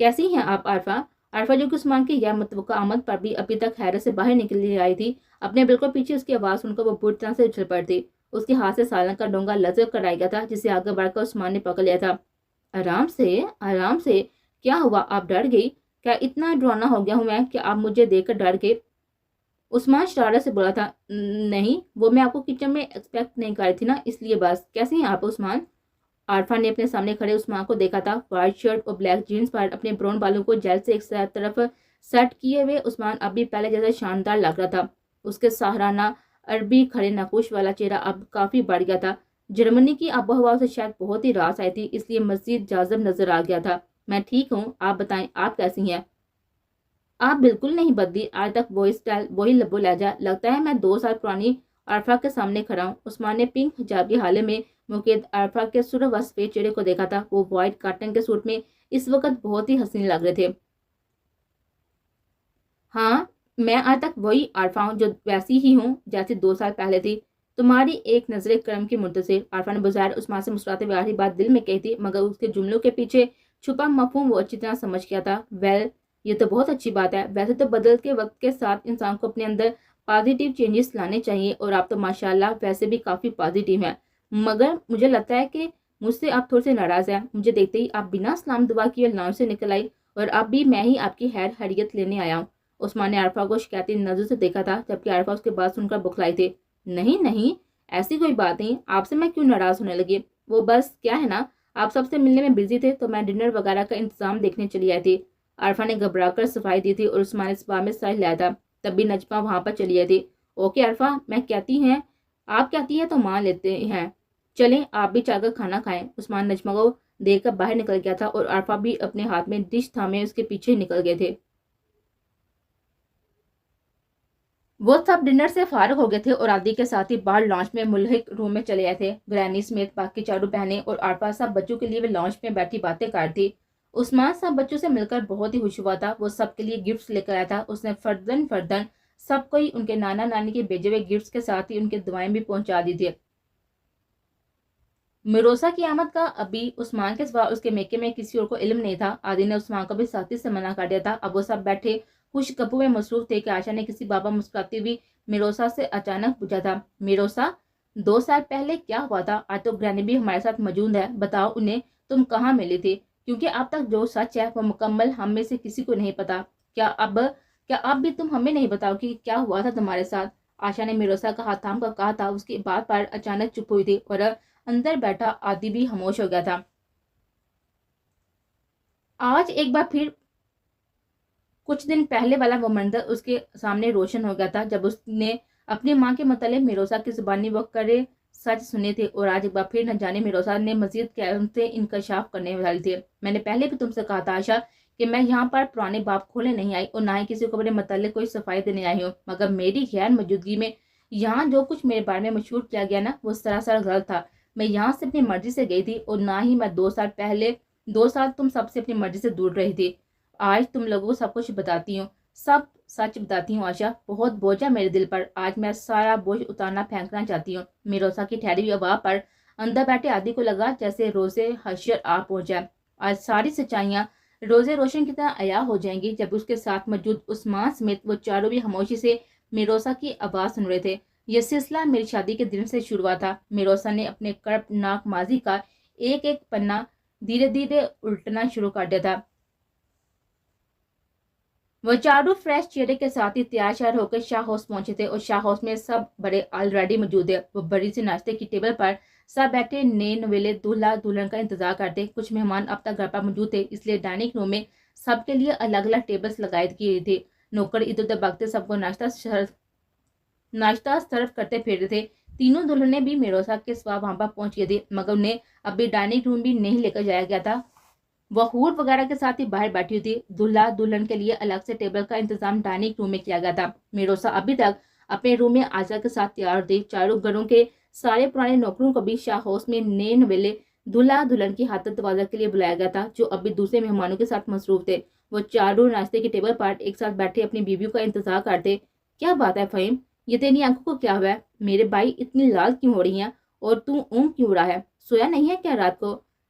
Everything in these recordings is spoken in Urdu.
کیسی ہیں آپ عارفہ؟ عارفہ جو کہ عثمان کی یا متوقع آمد پر بھی ابھی تک حیرت سے باہر نکل نہیں آئی تھی، اپنے بالکل پیچھے اس کی آواز سن کر وہ بری طرح سے اچھل پڑتی۔ اس کے ہاتھ سے سالن کا ڈونگا لذک کر آ گیا تھا جسے آگے بڑھ کر عثمان نے پکڑ لیا تھا۔ آرام سے، آرام سے، کیا ہوا؟ آپ ڈر گئی؟ کیا اتنا ڈرانا ہو گیا ہوں میں کہ آپ مجھے دیکھ کر ڈر گئے؟ عثمان شرارت سے بولا تھا۔ نہیں، وہ میں آپ کو کچن میں ایکسپیکٹ نہیں کر رہی تھی نا، اس لیے بس۔ کیسے ہیں آپ عثمان؟ عارفہ نے اپنے سامنے کھڑے عثمان کو دیکھا تھا۔ وائٹ شرٹ اور بلیک جینز پر اپنے براؤن بالوں کو جیل سے ایک طرف سیٹ کیے ہوئے عثمان اب بھی پہلے جیسا شاندار لگ رہا تھا۔ اس کے سہرانہ عربی کھڑے نقوش والا چہرہ اب کافی بڑھ گیا تھا۔ جرمنی کی آب و ہوا سے شاید بہت ہی راس آئی تھی، اس لیے مزید جاذب نظر آ گیا تھا۔ میں ٹھیک ہوں، آپ بتائیں آپ کیسی ہیں؟ آپ بالکل نہیں بدلی، آج تک وہی سٹائل، وہی لب و لہجہ۔ لگتا ہے میں 2 سال پرانی عارفہ کے سامنے کھڑا ہوں۔ عثمان نے پنک حجاب کے حالے میں مقید عارفہ کے سرخ و سفید چہرے کو دیکھا تھا۔ وہ وائٹ کاٹن کے سوٹ میں اس وقت بہت ہی حسین لگ رہے تھے۔ ہاں، میں آج تک وہی عارفہ ہوں، جو ویسی ہی ہوں جیسے 2 سال پہلے تھی۔ تمہاری ایک نظر کرم کی منتظر، عارفہ نے بظاہر عثمان سے مسکراتے ہوئے آخری بات دل میں کہی تھی، مگر اس کے جملوں کے پیچھے چھپا مفہوم وہ اچھی طرح سمجھ گیا تھا۔ ویل، یہ تو بہت اچھی بات ہے۔ ویسے تو بدلتے وقت کے ساتھ انسان کو اپنے اندر پازیٹیو چینجز لانے چاہیے، اور آپ تو ماشاءاللہ ویسے بھی کافی پازیٹیو ہیں، مگر مجھے لگتا ہے کہ مجھ سے آپ تھوڑے سے ناراض ہیں۔ مجھے دیکھتے ہی آپ بنا سلام دعا کیے لاؤنج سے نکل آئی، اور اب بھی میں ہی آپ کی خیر خیریت لینے آیا ہوں۔ عثمان نے عارفہ کو شکایتی نظر سے دیکھا تھا، جبکہ عارفہ اس کے بات سن کر بخلائی تھی۔ نہیں نہیں، ایسی کوئی بات نہیں، آپ سے میں کیوں ناراض ہونے لگی؟ وہ بس کیا ہے نا، آپ سب سے ملنے میں بزی تھے تو میں ڈنر وغیرہ کا انتظام دیکھنے چلی آئی تھی۔ عارفہ نے گھبرا کر صفائی دی تھی، اور عثمان نے اس بار میں سائل لایا تھا۔ تب بھی نجمہ وہاں پر چلی آئی تھی۔ اوکے عارفہ، میں کہتی ہیں، آپ کہتی ہیں تو مان لیتے ہیں، چلیں آپ بھی چل کر کھانا کھائیں۔ عثمان نجمہ کو دیکھ کر باہر نکل گیا تھا، اور عارفہ بھی اپنے ہاتھ میں ڈش تھامے اس کے پیچھے نکل گئے تھے۔ وہ سب ڈنر سے فارغ ہو گئے تھے اور عادی کے ساتھ ہی باہر لانچ میں ملحق روم میں چلے آئے تھے۔ گرینی سمیت باقی چاروں بہنیں اور عارفہ سب بچوں کے لیے وہ لانچ میں بیٹھی باتیں کر تھی۔ عثمان سب بچوں سے مل کر بہت ہی خوش ہوا تھا۔ وہ سب کے لیے گفٹس لے کر آیا تھا۔ اس نے فردن سب کوئی ان کے نانا نانی کے بھیجے ہوئے گفٹس کے ساتھ ہی ان کے دعائیں بھی پہنچا دی تھی۔ میروسا کی آمد کا ابھی عثمان کے سوا اس کے میکے میں کسی اور کو علم نہیں تھا۔ عادی نے عثمان کو بھی سختی سے منع کر دیا تھا۔ اب وہ سب بیٹھے خوش گپوں میں مصروف تھے کہ عائشہ نے کسی بابا مسکراتی ہوئی میروسا سے اچانک پوچھا تھا، میروسا، 2 سال پہلے کیا ہوا تھا؟ آج تو گرینی بھی ہمارے ساتھ موجود ہے، بتاؤ انہیں تم کہاں ملی تھی؟ کیونکہ اب تک جو سچ ہے وہ مکمل ہم میں سے کسی کو نہیں پتا۔ کیا اب بھی تم ہمیں نہیں بتاؤ کہ کیا ہوا تھا تمہارے ساتھ؟ عائشہ نے میروسا کا ہاتھ تھام کر کہا تھا۔ اس کی بات پر اچانک چپ ہوئی تھی، اور اندر بیٹھا عادی بھی خاموش ہو گیا تھا۔ آج ایک بار پھر کچھ دن پہلے والا وہ منظر اس کے سامنے روشن ہو گیا تھا، جب اس نے اپنی ماں کے متعلق میروسا کی زبانی وقرے سچ سنے تھے، اور آج ایک بار پھر نہ جانے میروسا نے مزید قیمتیں انکشاف کرنے والی تھی۔ میں نے پہلے بھی تم سے کہا تھا عائشہ کہ میں یہاں پر پرانے باپ کھولے نہیں آئی، اور نہ ہی کسی کو اپنے متعلق کوئی صفائی دینے آئی ہوں، مگر میری غیر موجودگی میں یہاں جو کچھ میرے بارے میں مشہور کیا گیا نا، وہ سراسر غلط تھا۔ میں یہاں سے اپنی مرضی سے گئی تھی، اور نہ ہی میں 2 سال تم سب سے اپنی مرضی سے دور رہی تھی۔ آج تم لوگوں کو سب کچھ بتاتی ہوں، سب سچ بتاتی ہوں عائشہ۔ بہت بوجھ ہے میرے دل پر، آج میں سارا بوجھ اتارنا پھینکنا چاہتی ہوں۔ میروسا کی ٹھہری ہوئی آواز پر اندر بیٹھے عادی کو لگا جیسے روزے حشر آ پہنچا۔ آج ساری سچائیاں روزے روشن کی طرح عیاں ہو جائیں گی۔ جب اس کے ساتھ موجود عثمان سمیت وہ چاروں بھی خاموشی سے میروسا کی آواز سن رہے تھے۔ یہ سلسلہ میری شادی کے دن سے شروع ہوا تھا۔ میروسا نے اپنے کربناک ماضی کا ایک ایک پنا دھیرے دھیرے الٹنا شروع کر دیا تھا۔ وہ چاروں فریش چہرے کے ساتھ ہی تیار شیار ہو کر شاہ ہاؤس پہنچے تھے، اور شاہ ہاؤس میں سب بڑے آلریڈی موجود ہے۔ وہ بڑی سی ناشتے کی ٹیبل پر سب بیٹھے نئے نویلے دولہا دلہن کا انتظار کرتے۔ کچھ مہمان اب تک گھر پر موجود تھے، اس لیے ڈائننگ روم میں سب کے لیے الگ الگ ٹیبلز لگائی گئی تھی۔ نوکر ادھر ادھر بھاگتے سب کو ناشتہ سرو کرتے پھر رہے تھے۔ تینوں دلہنیں بھی میروسا کے سوا وہاں پر پہنچ گئی تھی، مگر انہیں اب بھی ڈائننگ روم بھی نہیں لے کر جایا گیا تھا۔ وہ حور وغیرہ کے ساتھ ہی باہر بیٹھی ہوئی تھی۔ دلہا دلہن کے لیے الگ سے ٹیبل کا انتظام ڈائننگ روم میں کیا گیا تھا۔ میروسا ابھی تک اپنے روم میں عائشہ کے ساتھ تیار تھی۔ چاروں گھروں کے سارے پرانے نوکروں کو بھی شاہ ہاؤس میں نئے نویلے دلہا دلہن کی حاطت تواضع کے لیے بلایا گیا تھا، جو ابھی دوسرے مہمانوں کے ساتھ مصروف تھے۔ وہ چاروں ناشتے کی ٹیبل پر ایک ساتھ بیٹھے اپنی بیویوں کا انتظار کرتے۔ کیا بات ہے فہیم، یہ تیری آنکھوں کو کیا ہوا ہے؟ میرے بھائی اتنی لال کیوں ہو رہی ہیں؟ اور تو اونگ کیوں رہا ہے؟ سویا نہیں ہے کیا رات کو؟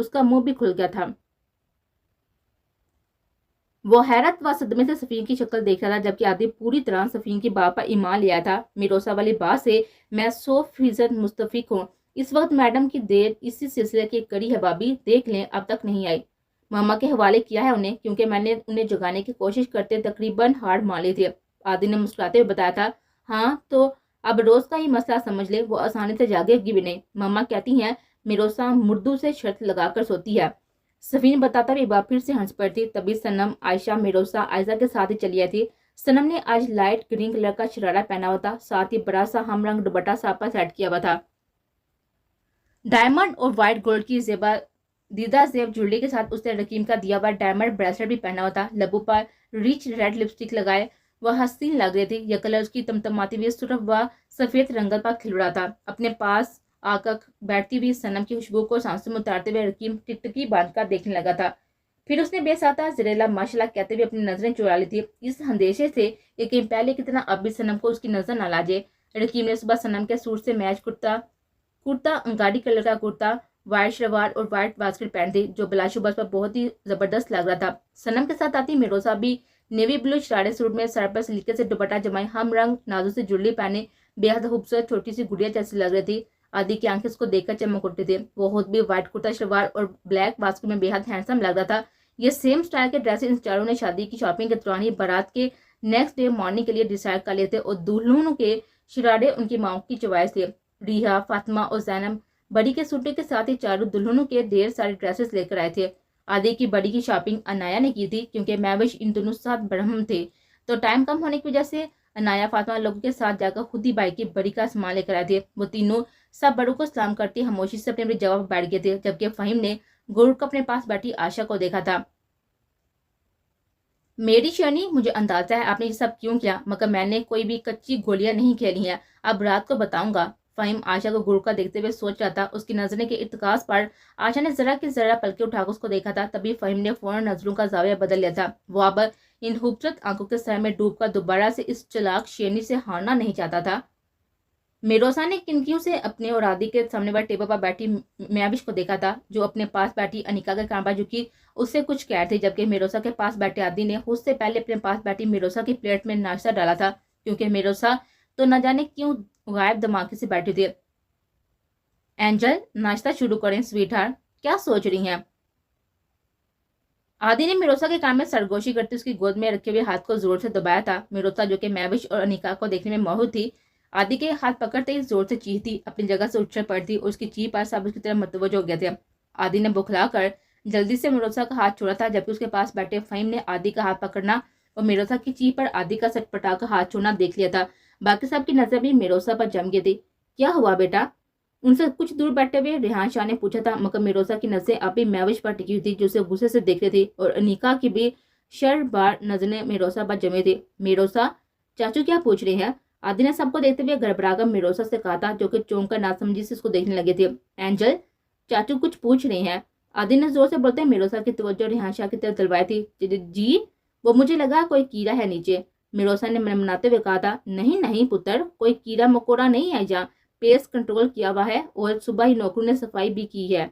اس کا منہ بھی کھل گیا تھا۔ وہ حیرت و صدمے سے سفین کی شکل دیکھ رہا تھا، جبکہ عادی پوری طرح سفین کی بات پر ایمان لیا تھا۔ میروسا والی بات سے میں 100% متفق ہوں۔ اس وقت میڈم کی دیر اسی سلسلے کی کڑی ہے بابی، دیکھ لیں اب تک نہیں آئی۔ ماما کے حوالے کیا ہے انہیں، کیونکہ میں نے انہیں جگانے کی کوشش کرتے تقریباً ہار مان لی تھی۔ عادی نے مسکراتے ہوئے بتایا تھا، ہاں تو اب روز کا ہی مسئلہ سمجھ لے، وہ آسانی سے جاگے گی بھی نہیں۔ ماما کہتی ہیں میروسا مردو سے شرط لگا کر سوتی ہے۔ سفین بتاتا بھی بار پھر سے ہنس پڑتی۔ تبھی سنم، عائشہ، میروسا عائزہ کے ساتھ ہی چلی آئی تھی۔ سنم نے آج لائٹ گرین کلر کا شرارہ پہنا ہوا تھا، ساتھ ہی بڑا سا ہم رنگ دوپٹہ ساپا سیٹ کیا ہوا تھا۔ ڈائمنڈ اور وائٹ گولڈ کی دیدہ زیب جویلری کے ساتھ اس نے رقیم کا دیا ہوا ڈائمنڈ بریسلٹ بھی پہنا ہوا تھا۔ لبوں پر ریچ ریڈ لپسٹک لگائے وہ حسین لگ رہی تھی۔ یہ کلر اس کی تمتماتی ہوئی سرخ و سفید رنگت پر کھل رہا تھا۔ اپنے پاس آ کر بیٹھتی ہوئی سنم کی خوشبو کو سانسوں میں اتارتے ہوئے رقیم ٹکٹکی باندھ کر دیکھنے لگا تھا۔ پھر اس نے بے ساتھ زریلا ماشاءاللہ کہتے ہوئے اپنی نظریں چرا لی تھی، اس اندیشے سے کہ کہیں پہلے کی طرح اب بھی سنم کو اس کی نظر نہ لا جائے۔ رقیم نے صبح سنم کے سوٹ سے میچ کرتا انگاری کلر کا کرتا، وائٹ شلوار اور وائٹ باسکٹ پہن تھی، جو بلا شبہ پر بہت ہی زبردست لگ رہا تھا۔ سنم کے ساتھ آتی میروسا بھی نیوی بلو شرارے سوٹ میں سر پر سلیقے سے دوپٹہ جمائے ہم رنگ نازوں سے جویلری پہنے بے حد خوبصورت چھوٹی سی گڑیا جیسی لگ رہی تھی۔ عادی کی آنکھیں اس کو دیکھ کر چمک اٹھتی تھی۔ وہ خود بھی وائٹ کرتا شلوار اور بلیک باسکٹ میں بے حد ہینڈسم لگ رہا تھا۔ یہ سیم سٹائل کے ڈریس ان چاروں نے شادی کی شاپنگ کے دوران ہی بارات کے نیکسٹ ڈے مارننگ کے لیے ڈیسائیڈ کر لیے تھے، اور دلہنوں کے شرارے ان کی ماؤں کی چوائس تھے۔ ریحا، فاطمہ اور زینب بڑی کے سوٹوں کے ساتھ ہی چاروں دلہنوں کے ڈھیر سارے ڈریسز لے کر آئے تھے۔ عادی کی بڑی کی شاپنگ انایا نے کی تھی، کیونکہ مہوش ان دونوں ساتھ برہم تھے، تو ٹائم کم ہونے کی وجہ سے انایا فاطمہ لوگوں کے ساتھ جا کر خود ہی بھائی کی بڑی کا سامان لے کر آئے تھے۔ وہ تینوں سب بڑوں کو سلام کرتی خاموشی سے اپنے جواب بیٹھ گئے تھے، جبکہ فہیم نے گور کو اپنے پاس بیٹھی عائشہ کو دیکھا تھا۔ میری شرنی، مجھے اندازہ ہے آپ نے یہ سب کیوں کیا، مگر میں نے کوئی بھی کچی گولیاں نہیں کھیلی ہیں، اب رات کو بتاؤں گا۔ فہیم عائشہ کو گور کا دیکھتے ہوئے سوچ رہا تھا۔ اس کی نظریں کے ارتکاز پر عائشہ نے ذرا کی ذرا پلکیں اٹھا کر اس کو دیکھا تھا۔ تبھی فہیم نے فوراً نظروں کا زاویہ بدل لیا تھا۔ وہ اب ان خوبصورت آنکھوں کے سر میں ڈوب کر دوبارہ سے اس چلاک شیرنی سے ہارنا نہیں چاہتا تھا۔ میروسا نے کنکیوں سے اپنے اور عادی کے سامنے والے ٹیبل پر بیٹھی میابش کو دیکھا تھا، جو اپنے پاس بیٹھی انیکا کے کان پر جھکی اس سے کچھ کہہ رہی تھی، جبکہ میروسا کے پاس بیٹھے عادی نے خود سے پہلے اپنے پاس بیٹھی میروسا کی پلیٹ میں ناشتہ ڈالا تھا، کیونکہ میروسا تو نہ جانے کیوں غائب دماغی سے بیٹھی تھی۔ اینجل، ناشتہ شروع کریں سویٹ ہارٹ، کیا سوچ رہی ہیں؟ عادی نے میروسا کے کان میں سرگوشی کرتے اس کی گود میں رکھے ہوئے ہاتھ کو زور سے دبایا تھا۔ میروسا، جو کہ مہوش اور انیکا کو دیکھنے میں موہر تھی، عادی کے ہاتھ پکڑتے ہی زور سے چیختی، اپنی جگہ سے اٹھ پڑتی اور اس کی چیخ پر سب اس کی طرف متوجہ ہو گئے تھے۔ عادی نے بکھلا کر جلدی سے میروسا کا ہاتھ چھوڑا تھا، جبکہ اس کے پاس بیٹھے فہیم نے عادی کا ہاتھ پکڑنا اور میروسا کی چیخ پر عادی کا سٹ پٹا کر ہاتھ چھوڑنا دیکھ لیا تھا۔ باقی سب کی نظر بھی میروسا پر جم گئی تھی۔ کیا ہوا بیٹا؟ ان سے کچھ دور بیٹھے ہوئے ریحان شاہ نے پوچھا تھا، مگر میروسا کی نظریں اب بھی مہوش پر ٹکی ہوئی تھی، جو اسے غصے سے دیکھ رہی تھی، اور انیکا کی بھی شربار نظریں میروسا پر جمی تھی۔ میروسا، چاچو کیا پوچھ رہے ہیں؟ عادی نے سب کو دیکھتے ہوئے گڑبڑا کر میروسا سے کہا تھا، جو کہ چونک کر ناسمجھی سے اس کو دیکھنے لگی تھی۔ اینجل، چاچو کچھ پوچھ رہے ہیں؟ عادی نے زور سے بولتے میروسا کی توجہ ریحان شاہ کی طرف دلوائی تھی۔ جی، وہ مجھے لگا کوئی کیڑا ہے نیچے، میروسا نے منمناتے ہوئے کہا تھا۔ نہیں پتر، کوئی کیڑا مکوڑا نہیں ہے، جہاں پیس کنٹرول کیا ہوا ہے، اور صبح ہی نوکروں نے صفائی بھی کی ہے،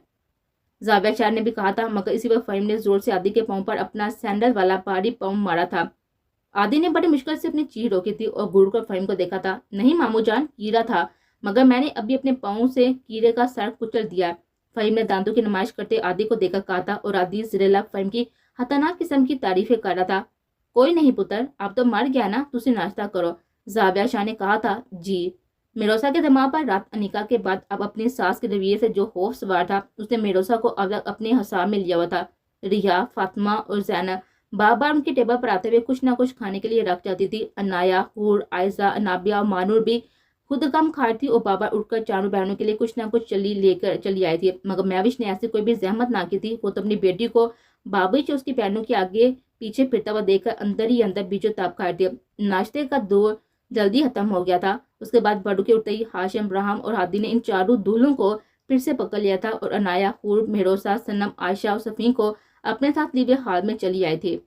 زاویہ شاہ نے بھی کہا تھا، مگر اسی وقت فہیم نے زور سے عادی کے پاؤں پر اپنا سینڈل والا بھاری پاؤں مارا تھا۔ عادی نے بڑی مشکل سے اپنی چیخ روکی تھی اور گڑ کر فہیم کو دیکھا تھا۔ نہیں مامو جان، کیڑا تھا، مگر میں نے ابھی اپنے پاؤں سے کیڑے کا سر کچل دیا۔ فہیم نے دانتوں کی نمائش کرتے عادی کو دیکھا کہا تھا، اور عادی زریلا فہیم کی خطرناک قسم کی تعریفیں کر رہا تھا۔ کوئی نہیں پتر، اب تو مر گیا نا، تسی ناشتہ کرو، زاویہ شاہ نے کہا تھا۔ جی۔ میروسا کے دماغ پر رات انیکا کے بعد اب اپنی ساس کے رویے سے جو خوف سوار تھا، اس نے میروسا کو اب تک اپنے حصار میں لیا ہوا تھا۔ ریحا، فاطمہ اور زینب بار بار ان کے ٹیبل پر آتے ہوئے کچھ نہ کچھ کھانے کے لیے رکھ جاتی تھی۔ انایا، حور، عائزہ، انابیہ اور مانور بھی خود کم کھائی تھی اور بار بار اٹھ کر چاروں بہنوں کے لیے کچھ نہ کچھ چلی آئی تھی، مگر مہوش نے ایسی کوئی بھی زحمت نہ کی تھی۔ وہ تو اپنی بیٹی کو بابش اور اس کی بہنوں کے آگے پیچھے پھرتا ہوا دیکھ کر اندر ہی اندر بیچو تاپ کھائی تھی۔ ناشتے کا دور جلدی ختم ہو گیا تھا۔ اس کے بعد بڑوں کے اٹھتے ہی ہاشم، ابراہم اور عادی نے ان چاروں دولہوں کو پھر سے پکڑ لیا تھا، اور انایا، حور، میروسا، سنم، عائشہ اور سفین کو اپنے ساتھ لیے ہوئے حال میں چلی آئی تھی۔